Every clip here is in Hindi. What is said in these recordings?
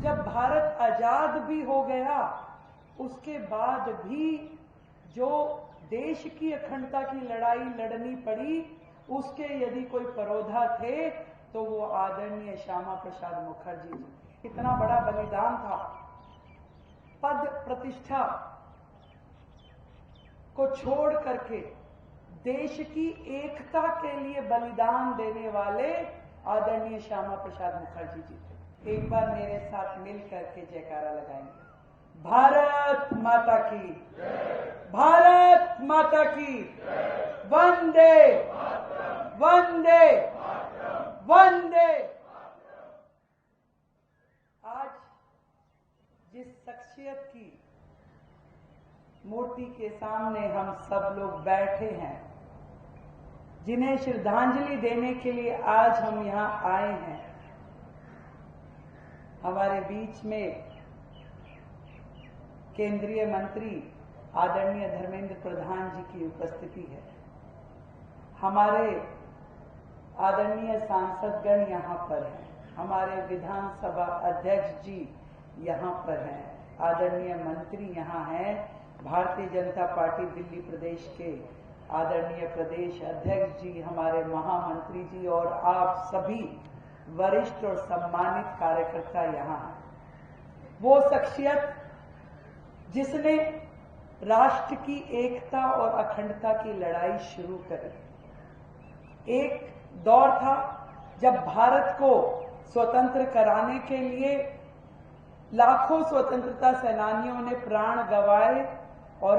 जब भारत आजाद भी हो गया, उसके बाद भी जो देश की अखंडता की लड़ाई लड़नी पड़ी, उसके यदि कोई परोधा थे तो वो आदरणीय श्यामा प्रसाद मुखर्जी जी। कितना बड़ा बलिदान था। पद प्रतिष्ठा को छोड़ करके देश की एकता के लिए बलिदान देने वाले आदरणीय श्यामा प्रसाद मुखर्जी जी थे। एक बार मेरे साथ मिल करके जयकारा लगाएंगे। भारत माता की, भारत माता की, वंदे वंदे वंदे। आज जिस शख्सियत की मूर्ति के सामने हम सब लोग बैठे हैं, जिन्हें श्रद्धांजलि देने के लिए आज हम यहाँ आए हैं, हमारे बीच में केंद्रीय मंत्री आदरणीय धर्मेंद्र प्रधान जी की उपस्थिति है। हमारे आदरणीय सांसदगण यहाँ पर हैं, हमारे विधानसभा अध्यक्ष जी यहाँ पर हैं, आदरणीय मंत्री यहाँ हैं, भारतीय जनता पार्टी दिल्ली प्रदेश के आदरणीय प्रदेश अध्यक्ष जी, हमारे महामंत्री जी और आप सभी वरिष्ठ और सम्मानित कार्यकर्ता यहाँ हैं। वो शख्सियत जिसने राष्ट्र की एकता और अखंडता की लड़ाई शुरू करी। एक दौर था जब भारत को स्वतंत्र कराने के लिए लाखों स्वतंत्रता सेनानियों ने प्राण गंवाए और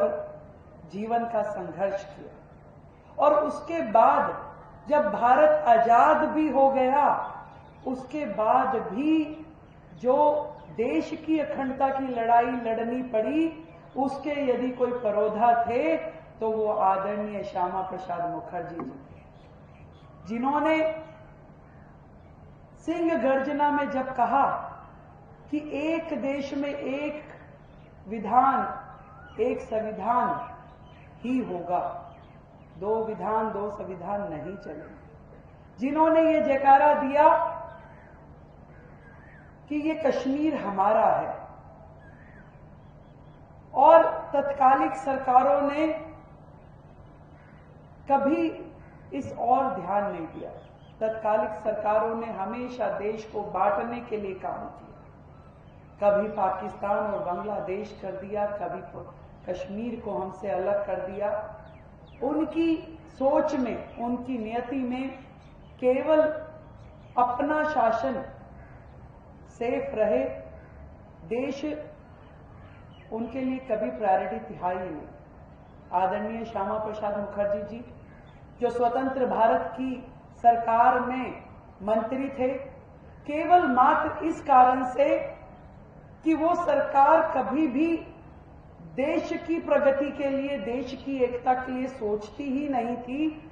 जीवन का संघर्ष किया, और उसके बाद जब भारत आजाद भी हो गया, उसके बाद भी जो देश की अखंडता की लड़ाई लड़नी पड़ी, उसके यदि कोई परोधा थे तो वो आदरणीय श्यामा प्रसाद मुखर्जी जी थे, जिन्होंने सिंह गर्जना में जब कहा कि एक देश में एक विधान, एक संविधान ही होगा, दो विधान दो संविधान नहीं चलेंगे, जिन्होंने ये जयकारा दिया कि ये कश्मीर हमारा है, और तत्कालिक सरकारों ने कभी इस ओर ध्यान नहीं दिया। तत्कालिक सरकारों ने हमेशा देश को बांटने के लिए काम किया, कभी पाकिस्तान और बांग्लादेश कर दिया, कभी कश्मीर को हमसे अलग कर दिया। उनकी सोच में, उनकी नियति में केवल अपना शासन सेफ रहे, देश उनके लिए कभी प्रायोरिटी था ही नहीं। आदरणीय श्यामा प्रसाद मुखर्जी जी जो स्वतंत्र भारत की सरकार में मंत्री थे, केवल मात्र इस कारण से कि वो सरकार कभी भी देश की प्रगति के लिए, देश की एकता के लिए सोचती ही नहीं थी,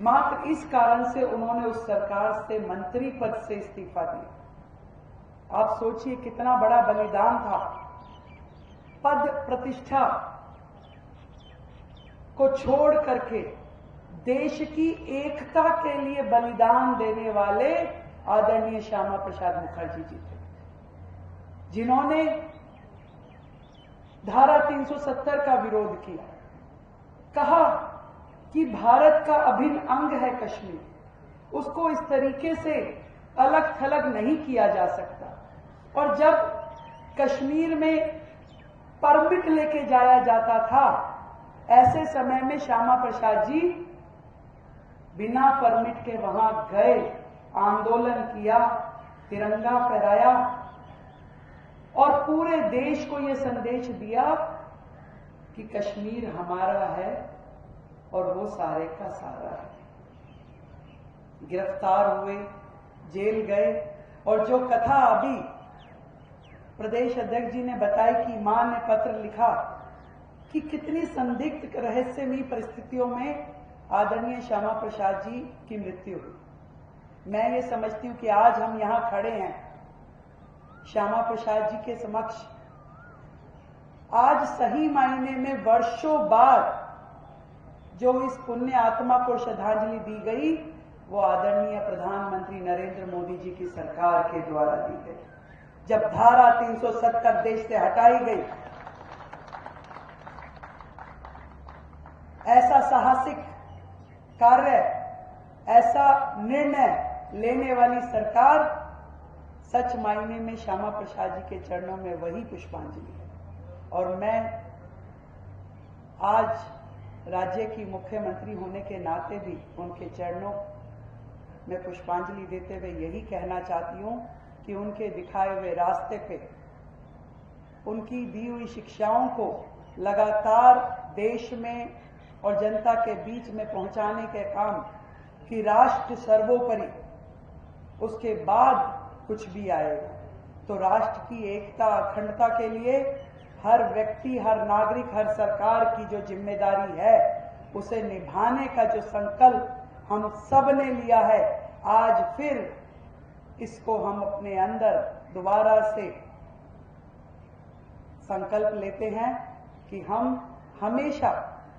मात्र इस कारण से उन्होंने उस सरकार से मंत्री पद से इस्तीफा दिया। आप सोचिए कितना बड़ा बलिदान था। पद प्रतिष्ठा को छोड़ करके देश की एकता के लिए बलिदान देने वाले आदरणीय श्यामा प्रसाद मुखर्जी जी थे, जिन्होंने धारा 370 का विरोध किया, कहा कि भारत का अभिन्न अंग है कश्मीर, उसको इस तरीके से अलग थलग नहीं किया जा सकता। और जब कश्मीर में परमिट लेके जाया जाता था, ऐसे समय में श्यामा प्रसाद जी बिना परमिट के वहां गए, आंदोलन किया, तिरंगा फहराया और पूरे देश को यह संदेश दिया कि कश्मीर हमारा है और वो सारे का सारा है। गिरफ्तार हुए, जेल गए, और जो कथा अभी प्रदेश अध्यक्ष जी ने बताई कि मां ने पत्र लिखा कि कितनी संदिग्ध रहस्यमयी परिस्थितियों में आदरणीय श्यामा प्रसाद जी की मृत्यु हुई। मैं ये समझती हूं कि आज हम यहां खड़े हैं श्यामा प्रसाद जी के समक्ष, आज सही मायने में वर्षों बाद जो इस पुण्य आत्मा को श्रद्धांजलि दी गई, वो आदरणीय प्रधानमंत्री नरेंद्र मोदी जी की सरकार के द्वारा दी गई। जब धारा 370 देश से हटाई गई, ऐसा साहसिक कार्य, ऐसा निर्णय लेने वाली सरकार सच मायने में श्यामा प्रसाद जी के चरणों में वही पुष्पांजलि है। और मैं आज राज्य की मुख्यमंत्री होने के नाते भी उनके चरणों में पुष्पांजलि देते हुए यही कहना चाहती हूं कि उनके दिखाए हुए रास्ते पे, उनकी दी हुई शिक्षाओं को लगातार देश में और जनता के बीच में पहुंचाने के काम कि राष्ट्र सर्वोपरि, उसके बाद कुछ भी आएगा। तो राष्ट्र की एकता अखंडता के लिए हर व्यक्ति, हर नागरिक, हर सरकार की जो जिम्मेदारी है उसे निभाने का जो संकल्प हम सब ने लिया है, आज फिर इसको हम अपने अंदर दोबारा से संकल्प लेते हैं कि हम हमेशा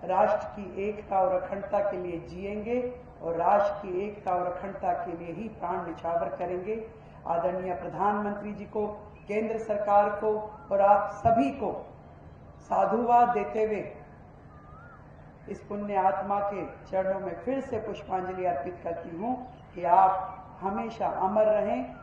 राष्ट्र की एकता और अखंडता के लिए जिएंगे और राष्ट्र की एकता और अखंडता के लिए ही प्राण न्यौछावर करेंगे। आदरणीय प्रधानमंत्री जी को, केंद्र सरकार को और आप सभी को साधुवाद देते हुए इस पुण्य आत्मा के चरणों में फिर से पुष्पांजलि अर्पित करती हूं कि आप हमेशा अमर रहें,